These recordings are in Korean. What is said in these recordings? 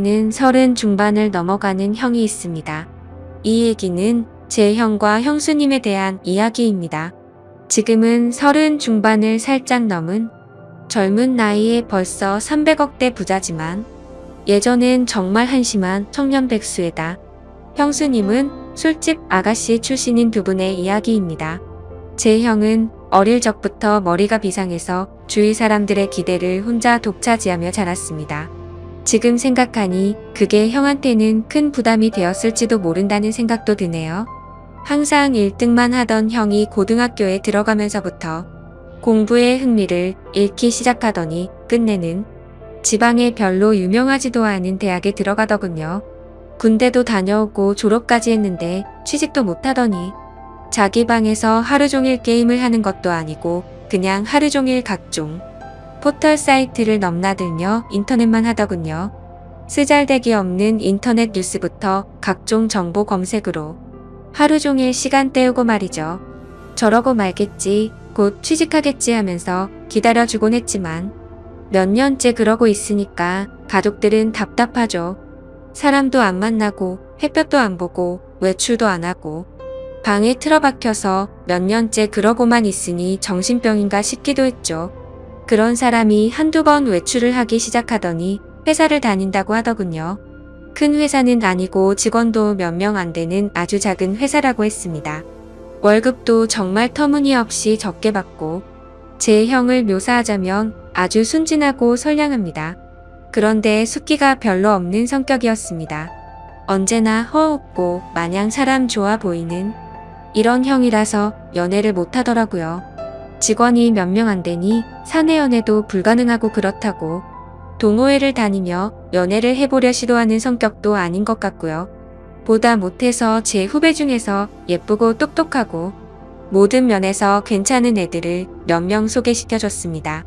는 30 중반을 넘어가는 형이 있습니다. 이 얘기는 제 형과 형수님에 대한 이야기입니다. 지금은 30 중반을 살짝 넘은 젊은 나이에 벌써 300억대 부자지만 예전엔 정말 한심한 청년백수에다 형수님은 술집 아가씨 출신인 두 분의 이야기입니다. 제 형은 어릴 적부터 머리가 비상해서 주위 사람들의 기대를 혼자 독차지하며 자랐습니다. 지금 생각하니 그게 형한테는 큰 부담이 되었을지도 모른다는 생각도 드네요. 항상 1등만 하던 형이 고등학교에 들어가면서부터 공부에 흥미를 잃기 시작하더니 끝내는 지방에 별로 유명하지도 않은 대학에 들어가더군요. 군대도 다녀오고 졸업까지 했는데 취직도 못하더니 자기 방에서 하루 종일 게임을 하는 것도 아니고 그냥 하루 종일 각종 포털 사이트를 넘나들며 인터넷만 하더군요. 쓰잘데기 없는 인터넷 뉴스부터 각종 정보 검색으로 하루 종일 시간 때우고 말이죠. 저러고 말겠지, 곧 취직하겠지 하면서 기다려주곤 했지만 몇 년째 그러고 있으니까 가족들은 답답하죠. 사람도 안 만나고 햇볕도 안 보고 외출도 안 하고 방에 틀어박혀서 몇 년째 그러고만 있으니 정신병인가 싶기도 했죠. 그런 사람이 한두 번 외출을 하기 시작하더니 회사를 다닌다고 하더군요. 큰 회사는 아니고 직원도 몇 명 안 되는 아주 작은 회사라고 했습니다. 월급도 정말 터무니없이 적게 받고 제 형을 묘사하자면 아주 순진하고 선량합니다. 그런데 숫기가 별로 없는 성격이었습니다. 언제나 허없고 마냥 사람 좋아 보이는 이런 형이라서 연애를 못하더라고요. 직원이 몇 명 안 되니 사내 연애도 불가능하고 그렇다고 동호회를 다니며 연애를 해보려 시도하는 성격도 아닌 것 같고요. 보다 못해서 제 후배 중에서 예쁘고 똑똑하고 모든 면에서 괜찮은 애들을 몇 명 소개시켜줬습니다.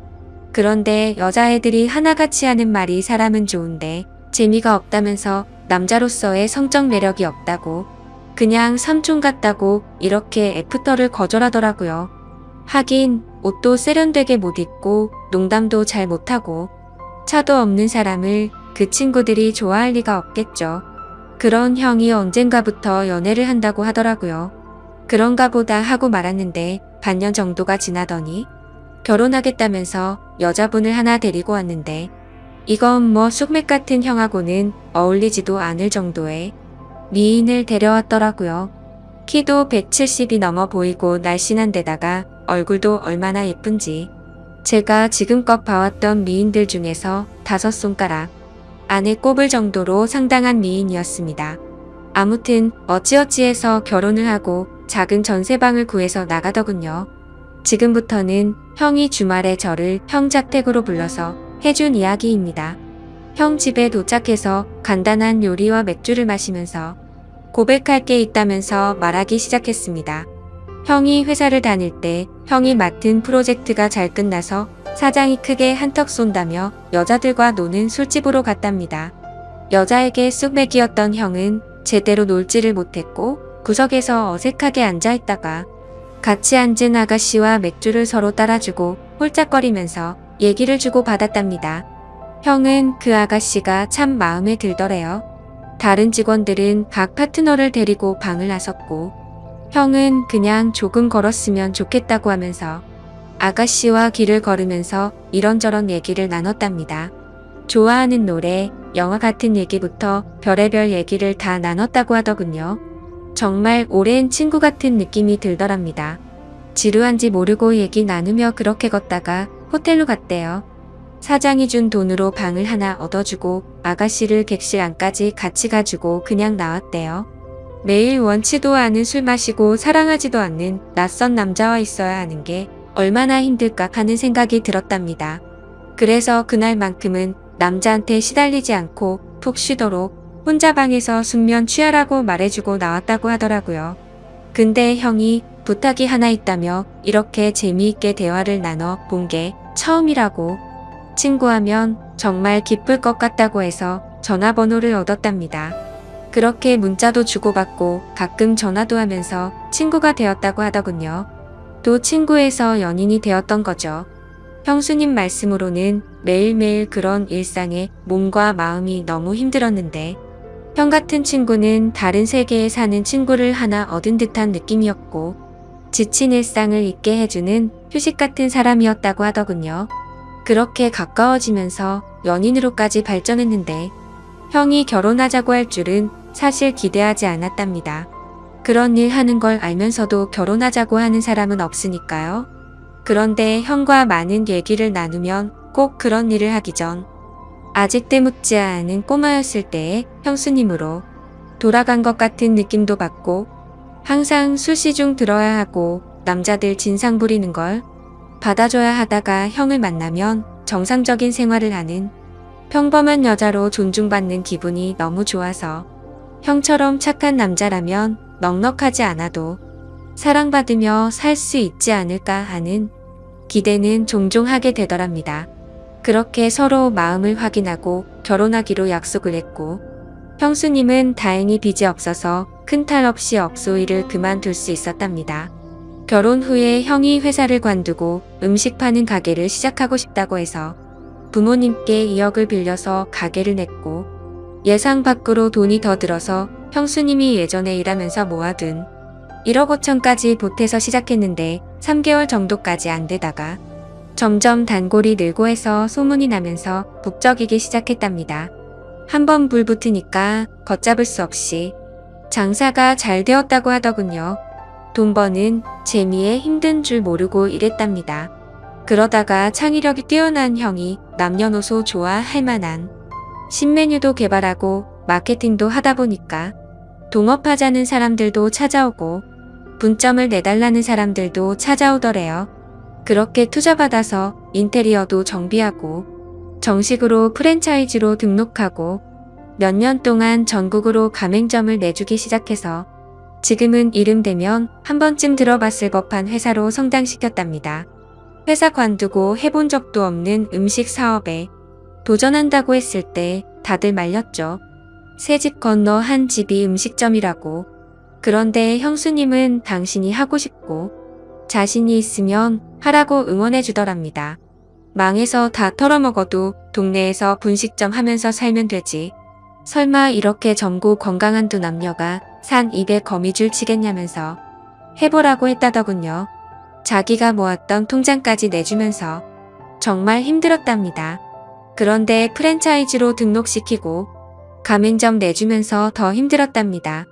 그런데 여자애들이 하나같이 하는 말이 사람은 좋은데 재미가 없다면서 남자로서의 성적 매력이 없다고 그냥 삼촌 같다고 이렇게 애프터를 거절하더라고요. 하긴 옷도 세련되게 못 입고 농담도 잘 못하고 차도 없는 사람을 그 친구들이 좋아할 리가 없겠죠. 그런 형이 언젠가부터 연애를 한다고 하더라고요. 그런가 보다 하고 말았는데 반년 정도가 지나더니 결혼하겠다면서 여자분을 하나 데리고 왔는데 이건 뭐 쑥맥 같은 형하고는 어울리지도 않을 정도의 미인을 데려왔더라고요. 키도 170이 넘어 보이고 날씬한 데다가 얼굴도 얼마나 예쁜지 제가 지금껏 봐왔던 미인들 중에서 5손가락 안에 꼽을 정도로 상당한 미인이었습니다. 아무튼 어찌어찌해서 결혼을 하고 작은 전세방을 구해서 나가더군요. 지금부터는 형이 주말에 저를 형 자택으로 불러서 해준 이야기입니다. 형 집에 도착해서 간단한 요리와 맥주를 마시면서 고백할 게 있다면서 말하기 시작했습니다. 형이 회사를 다닐 때 형이 맡은 프로젝트가 잘 끝나서 사장이 크게 한턱 쏜다며 여자들과 노는 술집으로 갔답니다. 여자에게 쑥맥이었던 형은 제대로 놀지를 못했고 구석에서 어색하게 앉아있다가 같이 앉은 아가씨와 맥주를 서로 따라주고 홀짝거리면서 얘기를 주고 받았답니다. 형은 그 아가씨가 참 마음에 들더래요. 다른 직원들은 각 파트너를 데리고 방을 나섰고 형은 그냥 조금 걸었으면 좋겠다고 하면서 아가씨와 길을 걸으면서 이런저런 얘기를 나눴답니다. 좋아하는 노래, 영화 같은 얘기부터 별의별 얘기를 다 나눴다고 하더군요. 정말 오랜 친구 같은 느낌이 들더랍니다. 지루한지 모르고 얘기 나누며 그렇게 걷다가 호텔로 갔대요. 사장이 준 돈으로 방을 하나 얻어주고 아가씨를 객실 안까지 같이 가지고 그냥 나왔대요. 매일 원치도 않은 술 마시고 사랑하지도 않는 낯선 남자와 있어야 하는 게 얼마나 힘들까 하는 생각이 들었답니다. 그래서 그날만큼은 남자한테 시달리지 않고 푹 쉬도록 혼자 방에서 숙면 취하라고 말해주고 나왔다고 하더라고요. 근데 형이 부탁이 하나 있다며 이렇게 재미있게 대화를 나눠 본 게 처음이라고 친구하면 정말 기쁠 것 같다고 해서 전화번호를 얻었답니다. 그렇게 문자도 주고받고 가끔 전화도 하면서 친구가 되었다고 하더군요. 또 친구에서 연인이 되었던 거죠. 형수님 말씀으로는 매일매일 그런 일상에 몸과 마음이 너무 힘들었는데 형 같은 친구는 다른 세계에 사는 친구를 하나 얻은 듯한 느낌이었고 지친 일상을 잊게 해주는 휴식 같은 사람이었다고 하더군요. 그렇게 가까워지면서 연인으로까지 발전했는데 형이 결혼하자고 할 줄은 사실 기대하지 않았답니다. 그런 일 하는 걸 알면서도 결혼하자고 하는 사람은 없으니까요. 그런데 형과 많은 얘기를 나누면 꼭 그런 일을 하기 전 아직 때묻지 않은 꼬마였을 때의 형수님으로 돌아간 것 같은 느낌도 받고 항상 술시중 들어야 하고 남자들 진상 부리는 걸 받아줘야 하다가 형을 만나면 정상적인 생활을 하는 평범한 여자로 존중받는 기분이 너무 좋아서 형처럼 착한 남자라면 넉넉하지 않아도 사랑받으며 살 수 있지 않을까 하는 기대는 종종 하게 되더랍니다. 그렇게 서로 마음을 확인하고 결혼하기로 약속을 했고 형수님은 다행히 빚이 없어서 큰 탈 없이 업소 일을 그만둘 수 있었답니다. 결혼 후에 형이 회사를 관두고 음식 파는 가게를 시작하고 싶다고 해서 부모님께 2억을 빌려서 가게를 냈고 예상 밖으로 돈이 더 들어서 형수님이 예전에 일하면서 모아둔 1억 5천까지 보태서 시작했는데 3개월 정도까지 안 되다가 점점 단골이 늘고 해서 소문이 나면서 북적이기 시작했답니다. 한번 불 붙으니까 걷잡을 수 없이 장사가 잘 되었다고 하더군요. 돈 버는 재미에 힘든 줄 모르고 일했답니다. 그러다가 창의력이 뛰어난 형이 남녀노소 좋아할 만한 신메뉴도 개발하고 마케팅도 하다 보니까 동업하자는 사람들도 찾아오고 분점을 내달라는 사람들도 찾아오더래요. 그렇게 투자받아서 인테리어도 정비하고 정식으로 프랜차이즈로 등록하고 몇 년 동안 전국으로 가맹점을 내주기 시작해서 지금은 이름 대면 한 번쯤 들어봤을 법한 회사로 성장시켰답니다. 회사 관두고 해본 적도 없는 음식 사업에 도전한다고 했을 때 다들 말렸죠. 새 집 건너 한 집이 음식점이라고. 그런데 형수님은 당신이 하고 싶고 자신이 있으면 하라고 응원해 주더랍니다. 망해서 다 털어먹어도 동네에서 분식점 하면서 살면 되지. 설마 이렇게 젊고 건강한 두 남녀가 산 입에 거미줄 치겠냐면서 해보라고 했다더군요. 자기가 모았던 통장까지 내주면서 정말 힘들었답니다. 그런데 프랜차이즈로 등록시키고 가맹점 내주면서 더 힘들었답니다.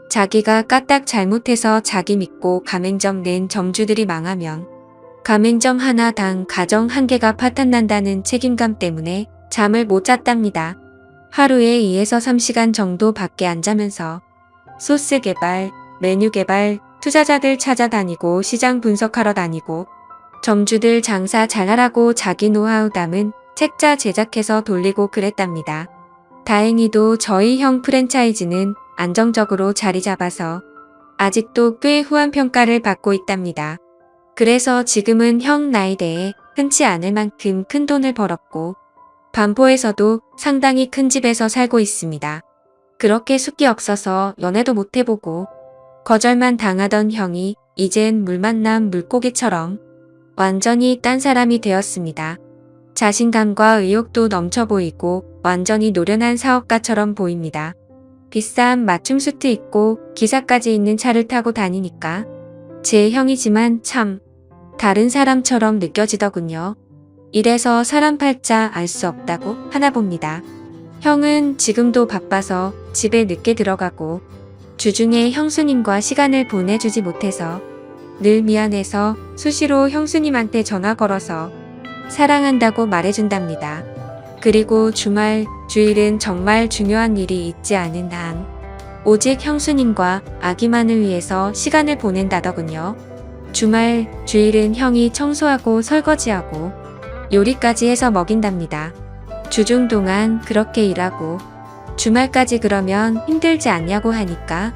자기가 까딱 잘못해서 자기 믿고 가맹점 낸 점주들이 망하면 가맹점 하나당 가정 한 개가 파탄난다는 책임감 때문에 잠을 못 잤답니다. 하루에 2에서 3시간 정도 밖에 안 자면서 소스 개발, 메뉴 개발, 투자자들 찾아다니고 시장 분석하러 다니고 점주들 장사 잘하라고 자기 노하우 담은 책자 제작해서 돌리고 그랬답니다. 다행히도 저희 형 프랜차이즈는 안정적으로 자리 잡아서 아직도 꽤 후한 평가를 받고 있답니다. 그래서 지금은 형 나이대에 흔치 않을 만큼 큰 돈을 벌었고 반포에서도 상당히 큰 집에서 살고 있습니다. 그렇게 숫기 없어서 연애도 못 해보고 거절만 당하던 형이 이젠 물 만난 물고기처럼 완전히 딴 사람이 되었습니다. 자신감과 의욕도 넘쳐 보이고 완전히 노련한 사업가처럼 보입니다. 비싼 맞춤 수트 입고 기사까지 있는 차를 타고 다니니까 제 형이지만 참 다른 사람처럼 느껴지더군요. 이래서 사람 팔자 알 수 없다고 하나 봅니다. 형은 지금도 바빠서 집에 늦게 들어가고 주중에 형수님과 시간을 보내주지 못해서 늘 미안해서 수시로 형수님한테 전화 걸어서 사랑한다고 말해준답니다. 그리고 주말, 주일은 정말 중요한 일이 있지 않은 한 오직 형수님과 아기만을 위해서 시간을 보낸다더군요. 주말, 주일은 형이 청소하고 설거지하고 요리까지 해서 먹인답니다. 주중 동안 그렇게 일하고 주말까지 그러면 힘들지 않냐고 하니까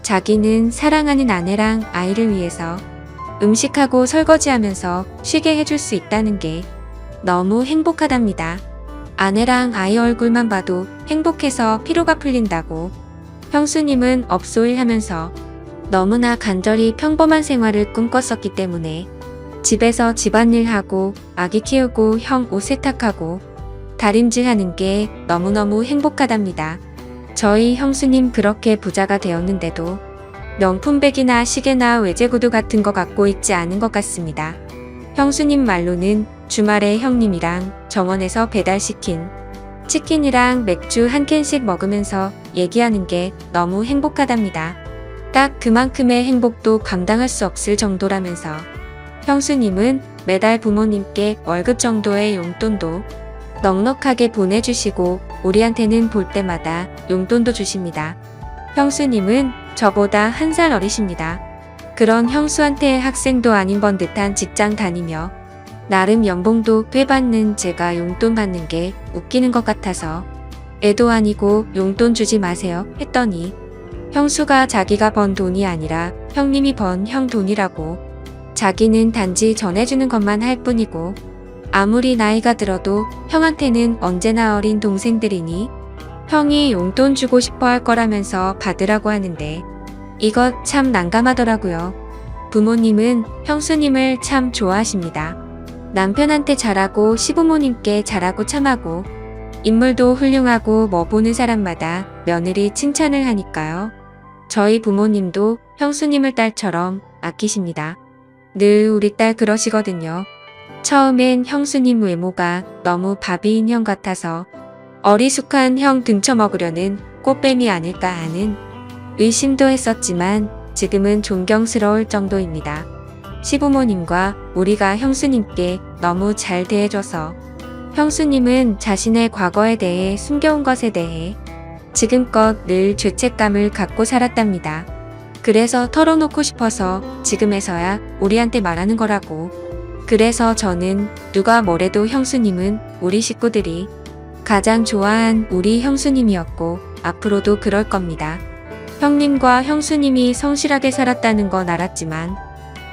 자기는 사랑하는 아내랑 아이를 위해서 음식하고 설거지하면서 쉬게 해줄 수 있다는 게 너무 행복하답니다. 아내랑 아이 얼굴만 봐도 행복해서 피로가 풀린다고. 형수님은 업소일 하면서 너무나 간절히 평범한 생활을 꿈꿨었기 때문에 집에서 집안일 하고 아기 키우고 형 옷 세탁하고 다림질 하는 게 너무너무 행복하답니다. 저희 형수님 그렇게 부자가 되었는데도 명품백이나 시계나 외제구두 같은 거 갖고 있지 않은 것 같습니다. 형수님 말로는 주말에 형님이랑 정원에서 배달시킨 치킨이랑 맥주 한 캔씩 먹으면서 얘기하는 게 너무 행복하답니다. 딱 그만큼의 행복도 감당할 수 없을 정도라면서 형수님은 매달 부모님께 월급 정도의 용돈도 넉넉하게 보내주시고 우리한테는 볼 때마다 용돈도 주십니다. 형수님은 저보다 1살 어리십니다. 그런 형수한테 학생도 아닌 번 듯한 직장 다니며 나름 연봉도 꽤 받는 제가 용돈 받는 게 웃기는 것 같아서 애도 아니고 용돈 주지 마세요 했더니 형수가 자기가 번 돈이 아니라 형님이 번 형 돈이라고 자기는 단지 전해주는 것만 할 뿐이고 아무리 나이가 들어도 형한테는 언제나 어린 동생들이니 형이 용돈 주고 싶어 할 거라면서 받으라고 하는데 이것 참 난감하더라고요. 부모님은 형수님을 참 좋아하십니다. 남편한테 잘하고 시부모님께 잘하고 참하고 인물도 훌륭하고 뭐 보는 사람마다 며느리 칭찬을 하니까요. 저희 부모님도 형수님을 딸처럼 아끼십니다. 늘 우리 딸 그러시거든요. 처음엔 형수님 외모가 너무 바비인 형 같아서 어리숙한 형 등쳐먹으려는 꽃뱀이 아닐까 하는 의심도 했었지만 지금은 존경스러울 정도입니다. 시부모님과 우리가 형수님께 너무 잘 대해줘서 형수님은 자신의 과거에 대해 숨겨온 것에 대해 지금껏 늘 죄책감을 갖고 살았답니다. 그래서 털어놓고 싶어서 지금에서야 우리한테 말하는 거라고. 그래서 저는 누가 뭐래도 형수님은 우리 식구들이 가장 좋아한 우리 형수님이었고 앞으로도 그럴 겁니다. 형님과 형수님이 성실하게 살았다는 건 알았지만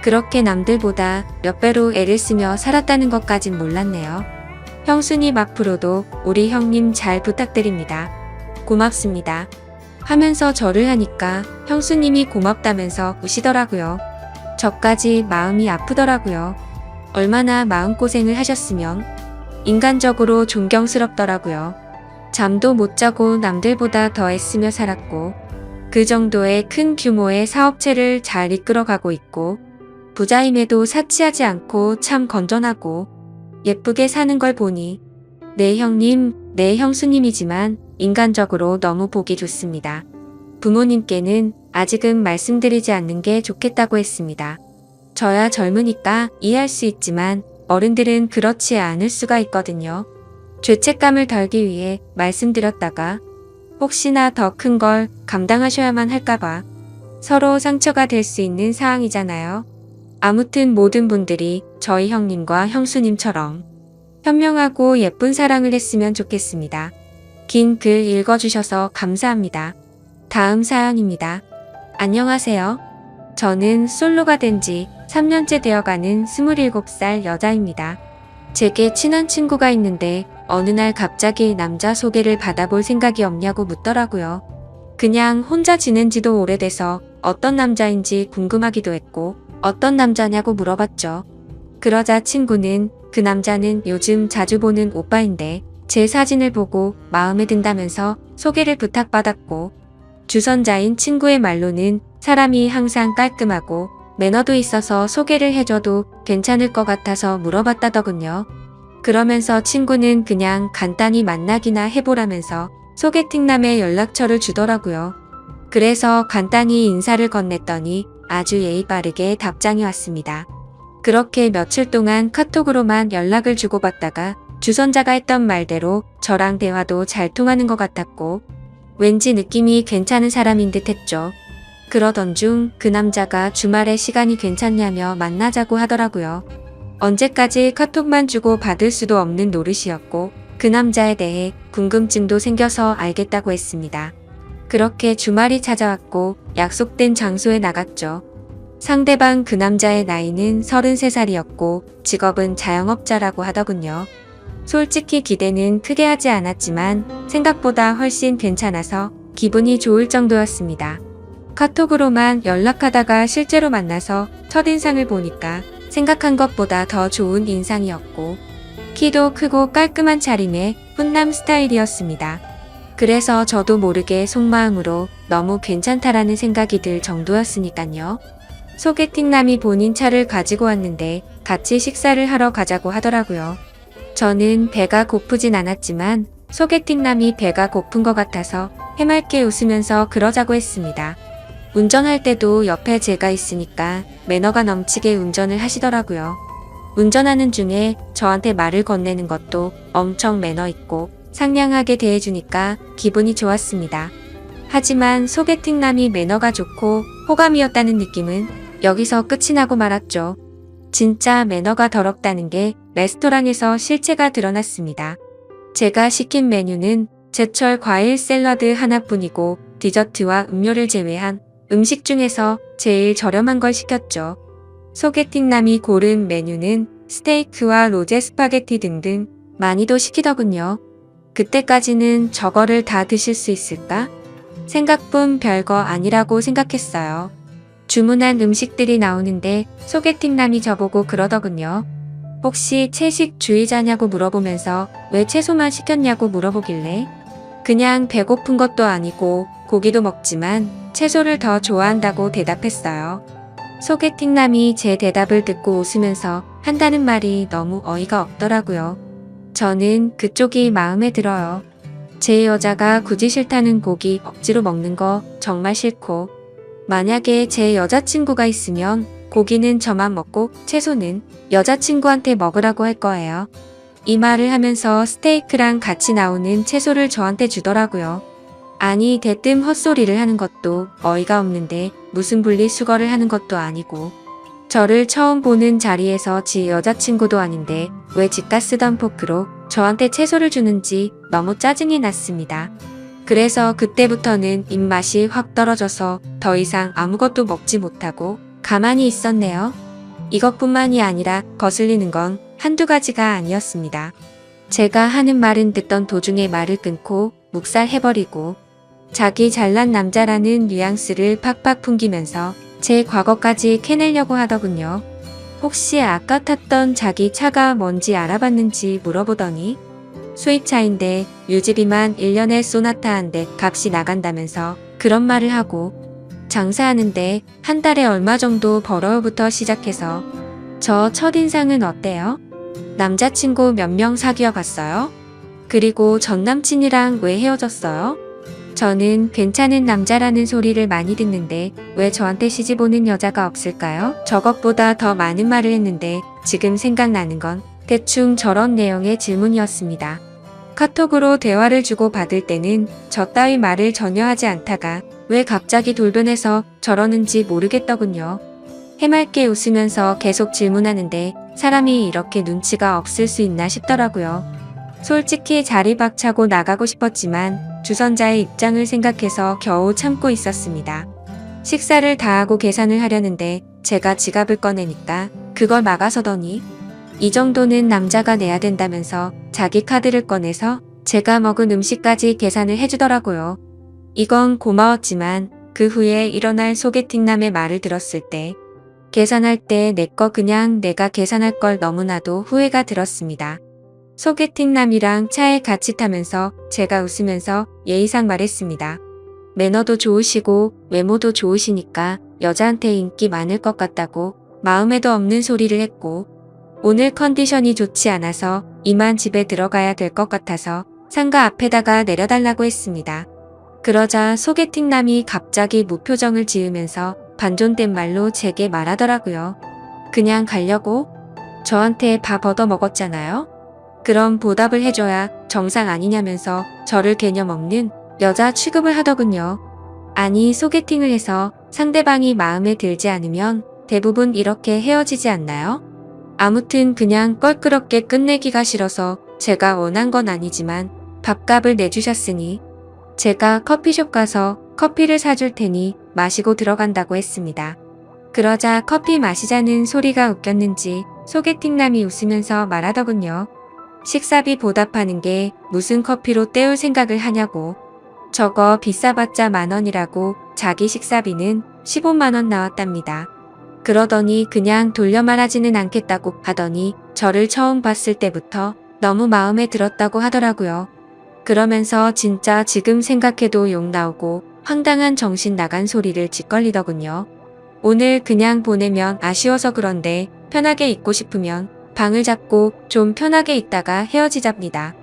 그렇게 남들보다 몇 배로 애를 쓰며 살았다는 것까진 몰랐네요. 형수님 앞으로도 우리 형님 잘 부탁드립니다. 고맙습니다. 하면서 절을 하니까 형수님이 고맙다면서 우시더라고요. 저까지 마음이 아프더라고요. 얼마나 마음고생을 하셨으면 인간적으로 존경스럽더라고요. 잠도 못 자고 남들보다 더 애쓰며 살았고 그 정도의 큰 규모의 사업체를 잘 이끌어가고 있고 부자임에도 사치하지 않고 참 건전하고 예쁘게 사는 걸 보니 내 형님, 내 형수님이지만 인간적으로 너무 보기 좋습니다. 부모님께는 아직은 말씀드리지 않는 게 좋겠다고 했습니다. 저야 젊으니까 이해할 수 있지만 어른들은 그렇지 않을 수가 있거든요. 죄책감을 덜기 위해 말씀드렸다가 혹시나 더 큰 걸 감당하셔야만 할까봐 서로 상처가 될 수 있는 상황이잖아요. 아무튼 모든 분들이 저희 형님과 형수님처럼 현명하고 예쁜 사랑을 했으면 좋겠습니다. 긴 글 읽어주셔서 감사합니다. 다음 사연입니다. 안녕하세요. 저는 솔로가 된 지 3년째 되어가는 27살 여자입니다. 제게 친한 친구가 있는데 어느 날 갑자기 남자 소개를 받아볼 생각이 없냐고 묻더라고요. 그냥 혼자 지낸 지도 오래돼서 어떤 남자인지 궁금하기도 했고 어떤 남자냐고 물어봤죠. 그러자 친구는 그 남자는 요즘 자주 보는 오빠인데 제 사진을 보고 마음에 든다면서 소개를 부탁받았고 주선자인 친구의 말로는 사람이 항상 깔끔하고 매너도 있어서 소개를 해줘도 괜찮을 것 같아서 물어봤다더군요. 그러면서 친구는 그냥 간단히 만나기나 해보라면서 소개팅남의 연락처를 주더라고요. 그래서 간단히 인사를 건넸더니 아주 예의 바르게 답장이 왔습니다. 그렇게 며칠 동안 카톡으로만 연락을 주고받다가 주선자가 했던 말대로 저랑 대화도 잘 통하는 것 같았고 왠지 느낌이 괜찮은 사람인 듯 했죠. 그러던 중 그 남자가 주말에 시간이 괜찮냐며 만나자고 하더라고요. 언제까지 카톡만 주고 받을 수도 없는 노릇이었고 그 남자에 대해 궁금증도 생겨서 알겠다고 했습니다. 그렇게 주말이 찾아왔고 약속된 장소에 나갔죠. 상대방 그 남자의 나이는 33살이었고 직업은 자영업자라고 하더군요. 솔직히 기대는 크게 하지 않았지만 생각보다 훨씬 괜찮아서 기분이 좋을 정도였습니다. 카톡으로만 연락하다가 실제로 만나서 첫인상을 보니까 생각한 것보다 더 좋은 인상이었고, 키도 크고 깔끔한 차림의 훈남 스타일이었습니다. 그래서 저도 모르게 속마음으로 너무 괜찮다라는 생각이 들 정도였으니깐요. 소개팅남이 본인 차를 가지고 왔는데 같이 식사를 하러 가자고 하더라고요. 저는 배가 고프진 않았지만 소개팅남이 배가 고픈 것 같아서 해맑게 웃으면서 그러자고 했습니다. 운전할 때도 옆에 제가 있으니까 매너가 넘치게 운전을 하시더라고요. 운전하는 중에 저한테 말을 건네는 것도 엄청 매너 있고 상냥하게 대해주니까 기분이 좋았습니다. 하지만 소개팅남이 매너가 좋고 호감이었다는 느낌은 여기서 끝이 나고 말았죠. 진짜 매너가 더럽다는 게 레스토랑에서 실체가 드러났습니다. 제가 시킨 메뉴는 제철 과일 샐러드 하나뿐이고 디저트와 음료를 제외한 음식 중에서 제일 저렴한 걸 시켰죠. 소개팅남이 고른 메뉴는 스테이크와 로제 스파게티 등등 많이도 시키더군요. 그때까지는 저거를 다 드실 수 있을까? 생각뿐 별거 아니라고 생각했어요. 주문한 음식들이 나오는데 소개팅남이 저보고 그러더군요. 혹시 채식주의자냐고 물어보면서 왜 채소만 시켰냐고 물어보길래 그냥 배고픈 것도 아니고 고기도 먹지만 채소를 더 좋아한다고 대답했어요. 소개팅남이 제 대답을 듣고 웃으면서 한다는 말이 너무 어이가 없더라고요. 저는 그쪽이 마음에 들어요. 제 여자가 굳이 싫다는 고기 억지로 먹는 거 정말 싫고, 만약에 제 여자친구가 있으면 고기는 저만 먹고 채소는 여자친구한테 먹으라고 할 거예요. 이 말을 하면서 스테이크랑 같이 나오는 채소를 저한테 주더라고요. 아니 대뜸 헛소리를 하는 것도 어이가 없는데 무슨 분리수거를 하는 것도 아니고 저를 처음 보는 자리에서 지 여자친구도 아닌데 왜 지가 쓰던 포크로 저한테 채소를 주는지 너무 짜증이 났습니다. 그래서 그때부터는 입맛이 확 떨어져서 더 이상 아무것도 먹지 못하고 가만히 있었네요. 이것뿐만이 아니라 거슬리는 건 한두 가지가 아니었습니다. 제가 하는 말은 듣던 도중에 말을 끊고 묵살해버리고 자기 잘난 남자라는 뉘앙스를 팍팍 풍기면서 제 과거까지 캐내려고 하더군요. 혹시 아까 탔던 자기 차가 뭔지 알아봤는지 물어보더니 수입차인데 유지비만 1년에 쏘나타 한 대 값이 나간다면서 그런 말을 하고 장사하는데 한 달에 얼마 정도 벌어요부터 시작해서 저 첫인상은 어때요? 남자친구 몇 명 사귀어 봤어요? 그리고 전 남친이랑 왜 헤어졌어요? 저는 괜찮은 남자라는 소리를 많이 듣는데 왜 저한테 시집 오는 여자가 없을까요? 저것보다 더 많은 말을 했는데 지금 생각나는 건 대충 저런 내용의 질문이었습니다. 카톡으로 대화를 주고받을 때는 저 따위 말을 전혀 하지 않다가 왜 갑자기 돌변해서 저러는지 모르겠더군요. 해맑게 웃으면서 계속 질문하는데 사람이 이렇게 눈치가 없을 수 있나 싶더라고요. 솔직히 자리 박차고 나가고 싶었지만 주선자의 입장을 생각해서 겨우 참고 있었습니다. 식사를 다 하고 계산을 하려는데 제가 지갑을 꺼내니까 그걸 막아서더니 이 정도는 남자가 내야 된다면서 자기 카드를 꺼내서 제가 먹은 음식까지 계산을 해주더라고요. 이건 고마웠지만 그 후에 일어날 소개팅남의 말을 들었을 때 계산할 때 내 거 그냥 내가 계산할 걸 너무나도 후회가 들었습니다. 소개팅남이랑 차에 같이 타면서 제가 웃으면서 예의상 말했습니다. 매너도 좋으시고 외모도 좋으시니까 여자한테 인기 많을 것 같다고 마음에도 없는 소리를 했고 오늘 컨디션이 좋지 않아서 이만 집에 들어가야 될 것 같아서 상가 앞에다가 내려달라고 했습니다. 그러자 소개팅남이 갑자기 무표정을 지으면서 반존된 말로 제게 말하더라고요. 그냥 가려고? 저한테 밥 얻어 먹었잖아요? 그럼 보답을 해줘야 정상 아니냐면서 저를 개념 없는 여자 취급을 하더군요. 아니 소개팅을 해서 상대방이 마음에 들지 않으면 대부분 이렇게 헤어지지 않나요? 아무튼 그냥 껄끄럽게 끝내기가 싫어서 제가 원한 건 아니지만 밥값을 내주셨으니 제가 커피숍 가서 커피를 사줄 테니 마시고 들어간다고 했습니다. 그러자 커피 마시자는 소리가 웃겼는지 소개팅남이 웃으면서 말하더군요. 식사비 보답하는 게 무슨 커피로 때울 생각을 하냐고. 저거 비싸봤자 10,000원이라고 자기 식사비는 15만원 나왔답니다. 그러더니 그냥 돌려 말하지는 않겠다고 하더니 저를 처음 봤을 때부터 너무 마음에 들었다고 하더라고요. 그러면서 진짜 지금 생각해도 욕 나오고 황당한 정신 나간 소리를 짓거리더군요. 오늘 그냥 보내면 아쉬워서 그런데 편하게 있고 싶으면 방을 잡고 좀 편하게 있다가 헤어지잡니다.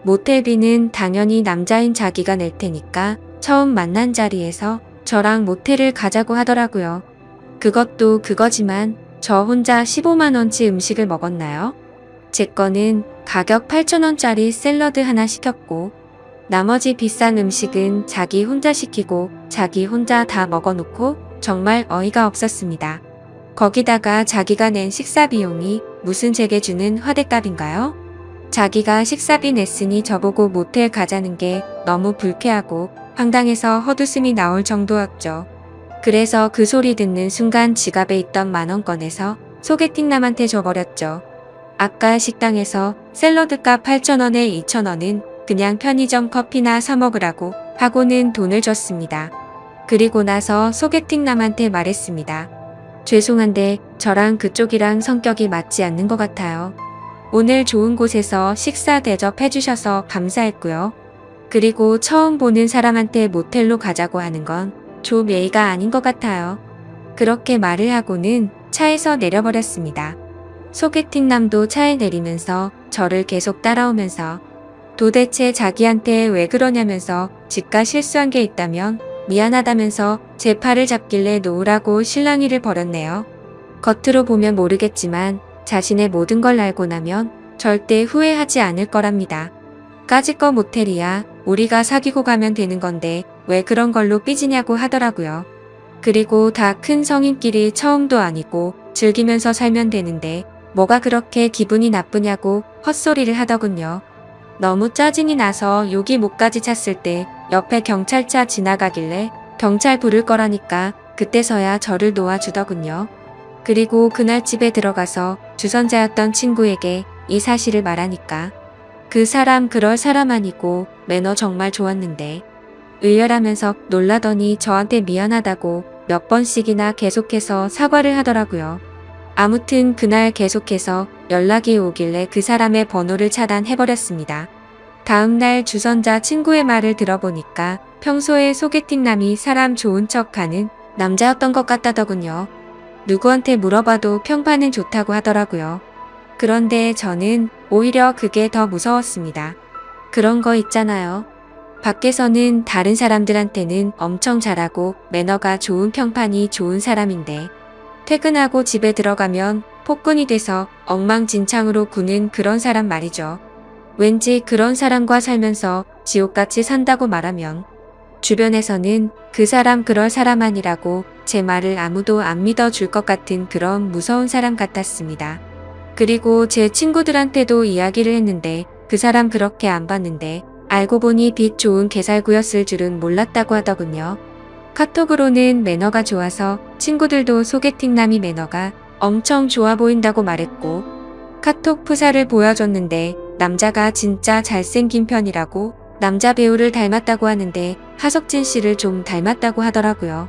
모텔비는 당연히 남자인 자기가 낼 테니까 처음 만난 자리에서 저랑 모텔을 가자고 하더라고요. 그것도 그거지만 저 혼자 15만원치 음식을 먹었나요? 제 거는 가격 8,000원짜리 샐러드 하나 시켰고 나머지 비싼 음식은 자기 혼자 시키고 자기 혼자 다 먹어놓고 정말 어이가 없었습니다. 거기다가 자기가 낸 식사 비용이 무슨 제게 주는 화대값인가요? 자기가 식사비 냈으니 저보고 모텔 가자는 게 너무 불쾌하고 황당해서 헛웃음이 나올 정도였죠. 그래서 그 소리 듣는 순간 지갑에 있던 만원 꺼내서 소개팅남한테 줘버렸죠. 아까 식당에서 샐러드값 8,000원에 2,000원은 그냥 편의점 커피나 사 먹으라고 하고는 돈을 줬습니다. 그리고 나서 소개팅남한테 말했습니다. 죄송한데 저랑 그쪽이랑 성격이 맞지 않는 것 같아요. 오늘 좋은 곳에서 식사 대접해주셔서 감사했고요. 그리고 처음 보는 사람한테 모텔로 가자고 하는 건 좀 예의가 아닌 것 같아요. 그렇게 말을 하고는 차에서 내려버렸습니다. 소개팅남도 차에 내리면서 저를 계속 따라오면서 도대체 자기한테 왜 그러냐면서 지가 실수한 게 있다면 미안하다면서 제 팔을 잡길래 놓으라고 실랑이를 벌였네요. 겉으로 보면 모르겠지만 자신의 모든 걸 알고 나면 절대 후회하지 않을 거랍니다. 까짓거 모텔이야 우리가 사귀고 가면 되는 건데 왜 그런 걸로 삐지냐고 하더라고요. 그리고 다 큰 성인끼리 처음도 아니고 즐기면서 살면 되는데 뭐가 그렇게 기분이 나쁘냐고 헛소리를 하더군요. 너무 짜증이 나서 욕이 목까지 찼을 때 옆에 경찰차 지나가길래 경찰 부를 거라니까 그때서야 저를 놓아주더군요. 그리고 그날 집에 들어가서 주선자였던 친구에게 이 사실을 말하니까 그 사람 그럴 사람 아니고 매너 정말 좋았는데 의열하면서 놀라더니 저한테 미안하다고 몇 번씩이나 계속해서 사과를 하더라고요. 아무튼 그날 계속해서 연락이 오길래 그 사람의 번호를 차단해버렸습니다. 다음날 주선자 친구의 말을 들어보니까 평소에 소개팅남이 사람 좋은 척하는 남자였던 것 같다더군요. 누구한테 물어봐도 평판은 좋다고 하더라고요. 그런데 저는 오히려 그게 더 무서웠습니다. 그런 거 있잖아요. 밖에서는 다른 사람들한테는 엄청 잘하고 매너가 좋은 평판이 좋은 사람인데 퇴근하고 집에 들어가면 폭군이 돼서 엉망진창으로 구는 그런 사람 말이죠. 왠지 그런 사람과 살면서 지옥같이 산다고 말하면 주변에서는 그 사람 그럴 사람 아니라고 제 말을 아무도 안 믿어줄 것 같은 그런 무서운 사람 같았습니다. 그리고 제 친구들한테도 이야기를 했는데 그 사람 그렇게 안 봤는데 알고 보니 빛 좋은 개살구였을 줄은 몰랐다고 하더군요. 카톡으로는 매너가 좋아서 친구들도 소개팅남이 매너가 엄청 좋아 보인다고 말했고 카톡 프사를 보여줬는데 남자가 진짜 잘생긴 편이라고 남자 배우를 닮았다고 하는데 하석진 씨를 좀 닮았다고 하더라고요.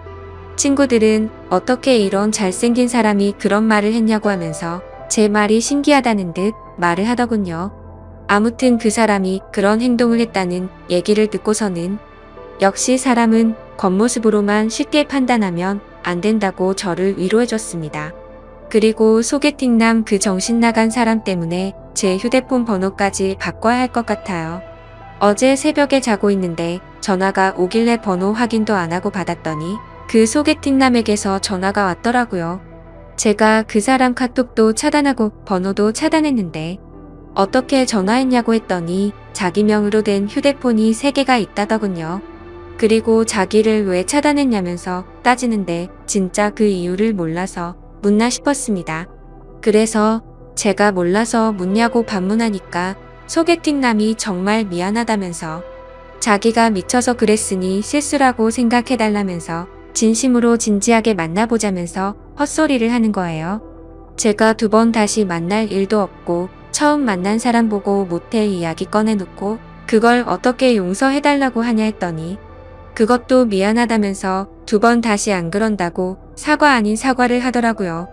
친구들은 어떻게 이런 잘생긴 사람이 그런 말을 했냐고 하면서 제 말이 신기하다는 듯 말을 하더군요. 아무튼 그 사람이 그런 행동을 했다는 얘기를 듣고서는 역시 사람은 겉모습으로만 쉽게 판단하면 안 된다고 저를 위로해줬습니다. 그리고 소개팅남 그 정신 나간 사람 때문에 제 휴대폰 번호까지 바꿔야 할 것 같아요. 어제 새벽에 자고 있는데 전화가 오길래 번호 확인도 안 하고 받았더니 그 소개팅남에게서 전화가 왔더라고요. 제가 그 사람 카톡도 차단하고 번호도 차단했는데 어떻게 전화했냐고 했더니 자기 명의로 된 휴대폰이 3개가 있다더군요. 그리고 자기를 왜 차단했냐면서 따지는데 진짜 그 이유를 몰라서 묻나 싶었습니다. 그래서 제가 몰라서 묻냐고 반문하니까 소개팅남이 정말 미안하다면서 자기가 미쳐서 그랬으니 실수라고 생각해달라면서 진심으로 진지하게 만나보자면서 헛소리를 하는 거예요. 제가 2번 다시 만날 일도 없고 처음 만난 사람 보고 모텔 이야기 꺼내놓고 그걸 어떻게 용서해달라고 하냐 했더니 그것도 미안하다면서 2번 다시 안 그런다고 사과 아닌 사과를 하더라고요.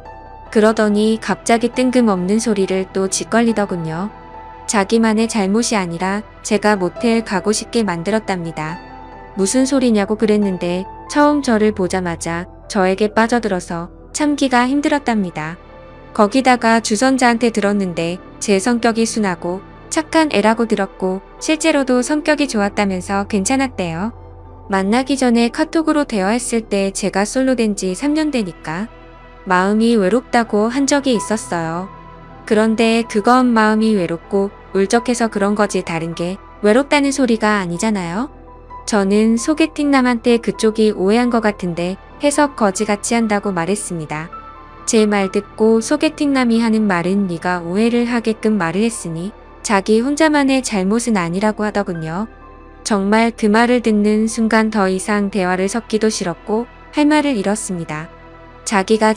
그러더니 갑자기 뜬금없는 소리를 또 짓걸리더군요. 자기만의 잘못이 아니라 제가 모텔 가고 싶게 만들었답니다. 무슨 소리냐고 그랬는데 처음 저를 보자마자 저에게 빠져들어서 참기가 힘들었답니다. 거기다가 주선자한테 들었는데 제 성격이 순하고 착한 애라고 들었고 실제로도 성격이 좋았다면서 괜찮았대요. 만나기 전에 카톡으로 대화했을 때 제가 솔로 된 지 3년 되니까 마음이 외롭다고 한 적이 있었어요. 그런데 그건 마음이 외롭고 울적해서 그런 거지 다른 게 외롭다는 소리가 아니잖아요. 저는 소개팅남한테 그쪽이 오해한 것 같은데 해석 거지같이 한다고 말했습니다. 제 말 듣고 소개팅남이 하는 말은 네가 오해를 하게끔 말을 했으니 자기 혼자만의 잘못은 아니라고 하더군요. 정말 그 말을 듣는 순간 더 이상 대화를 섞기도 싫었고 할 말을 잃었습니다. 자기가